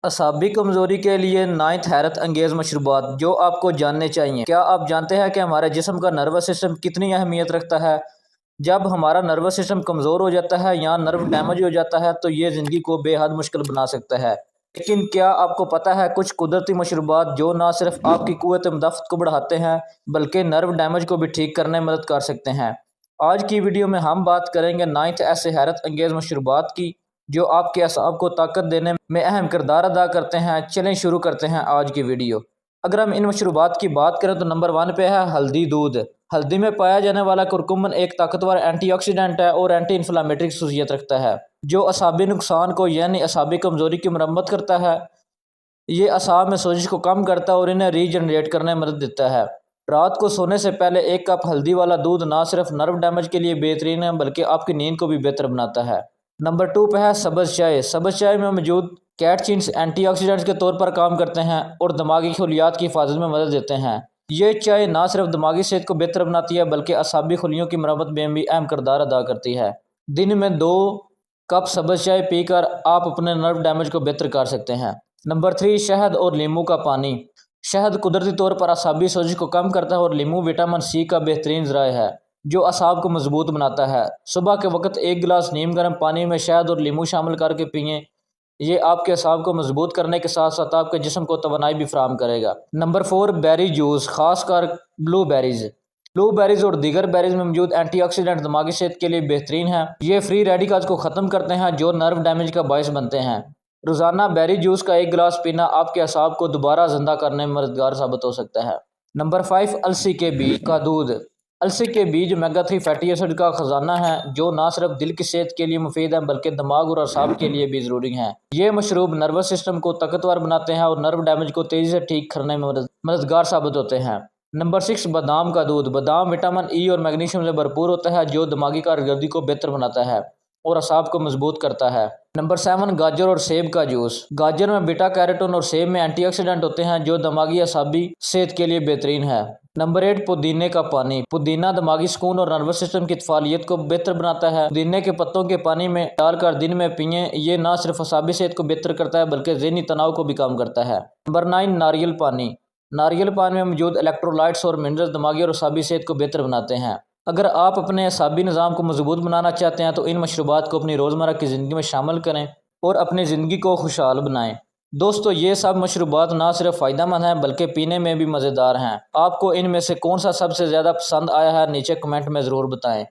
اعصابی کمزوری کے لیے 9 حیرت انگیز مشروبات جو آپ کو جاننے چاہیے۔ کیا آپ جانتے ہیں کہ ہمارے جسم کا نروس سسٹم کتنی اہمیت رکھتا ہے؟ جب ہمارا نروس سسٹم کمزور ہو جاتا ہے یا نرو ڈیمیج ہو جاتا ہے تو یہ زندگی کو بے حد مشکل بنا سکتا ہے۔ لیکن کیا آپ کو پتہ ہے کچھ قدرتی مشروبات جو نہ صرف آپ کی قوت مدافعت کو بڑھاتے ہیں بلکہ نرو ڈیمیج کو بھی ٹھیک کرنے میں مدد کر سکتے ہیں۔ آج کی ویڈیو میں ہم بات کریں گے 9 ایسے حیرت انگیز مشروبات کی جو آپ کے اعصاب کو طاقت دینے میں اہم کردار ادا کرتے ہیں۔ چلیں شروع کرتے ہیں آج کی ویڈیو۔ اگر ہم ان مشروبات کی بات کریں تو نمبر 1 پہ ہے ہلدی دودھ۔ ہلدی میں پایا جانے والا کرکمن ایک طاقتور اینٹی آکسیڈنٹ ہے اور اینٹی انفلامیٹری خصوصیت رکھتا ہے جو اعصابی نقصان کو یعنی اعصابی کمزوری کی مرمت کرتا ہے۔ یہ اعصاب میں سوزش کو کم کرتا ہے اور انہیں ری جنریٹ کرنے میں مدد دیتا ہے۔ رات کو سونے سے پہلے 1 کپ ہلدی والا دودھ نہ صرف نرو ڈیمیج کے لیے بہترین ہے بلکہ آپ کی نیند کو بھی بہتر بناتا ہے۔ نمبر 2 پہ ہے سبز چائے۔ سبز چائے میں موجود کیٹچینز اینٹی آکسیڈنٹس کے طور پر کام کرتے ہیں اور دماغی خلیات کی حفاظت میں مدد دیتے ہیں۔ یہ چائے نہ صرف دماغی صحت کو بہتر بناتی ہے بلکہ اعصابی خلیوں کی مرمت میں بھی اہم کردار ادا کرتی ہے۔ دن میں 2 کپ سبز چائے پی کر آپ اپنے نرو ڈیمیج کو بہتر کر سکتے ہیں۔ نمبر 3 شہد اور لیموں کا پانی۔ شہد قدرتی طور پر اعصابی سوزش کو کم کرتا ہے اور لیموں وٹامن سی کا بہترین ذرائع ہے جو اعصاب کو مضبوط بناتا ہے۔ صبح کے وقت 1 گلاس نیم گرم پانی میں شہد اور لیموں شامل کر کے پئیں۔ یہ آپ کے اعصاب کو مضبوط کرنے کے ساتھ ساتھ آپ کے جسم کو توانائی بھی فراہم کرے گا۔ نمبر 4 بیری جوس، خاص کر بلو بیریز۔ بلو بیریز اور دیگر بیریز میں موجود اینٹی آکسیڈنٹ دماغی صحت کے لیے بہترین ہیں۔ یہ فری ریڈیکلز کو ختم کرتے ہیں جو نرو ڈیمیج کا باعث بنتے ہیں۔ روزانہ بیری جوس کا 1 گلاس پینا آپ کے اعصاب کو دوبارہ زندہ کرنے میں مددگار ثابت ہو سکتا ہے۔ نمبر 5 السی کے بیج کا دودھ۔ السی کے بیج اومیگا 3 فیٹی ایسڈ کا خزانہ ہے جو نہ صرف دل کی صحت کے لیے مفید ہیں بلکہ دماغ اور اعصاب کے لیے بھی ضروری ہیں۔ یہ مشروب نروس سسٹم کو طاقتور بناتے ہیں اور نرو ڈیمیج کو تیزی سے ٹھیک کرنے میں مددگار ثابت ہوتے ہیں۔ نمبر 6 بادام کا دودھ۔ بادام وٹامن ای اور میگنیشیم سے بھرپور ہوتا ہے جو دماغی کارکردگی کو بہتر بناتا ہے اور اعصاب کو مضبوط کرتا ہے۔ نمبر 7 گاجر اور سیب کا جوس۔ گاجر میں بیٹا کیروٹین اور سیب میں اینٹی آکسیڈنٹ ہوتے ہیں جو دماغی اعصابی صحت کے لیے بہترین ہے۔ نمبر 8 پودینے کا پانی۔ پودینہ دماغی سکون اور نروس سسٹم کی فعالیت کو بہتر بناتا ہے۔ پودینے کے پتوں کے پانی میں ڈال کر دن میں پئیں۔ یہ نہ صرف اعصابی صحت کو بہتر کرتا ہے بلکہ ذہنی تناؤ کو بھی کم کرتا ہے۔ نمبر 9 ناریل پانی۔ ناریل پانی میں موجود الیکٹرولائٹس اور منرلز دماغی اور اعصابی صحت کو بہتر بناتے ہیں۔ اگر آپ اپنے اعصابی نظام کو مضبوط بنانا چاہتے ہیں تو ان مشروبات کو اپنی روزمرہ کی زندگی میں شامل کریں اور اپنی زندگی کو خوشحال بنائیں۔ دوستو یہ سب مشروبات نہ صرف فائدہ مند ہیں بلکہ پینے میں بھی مزیدار ہیں۔ آپ کو ان میں سے کون سا سب سے زیادہ پسند آیا ہے نیچے کمنٹ میں ضرور بتائیں۔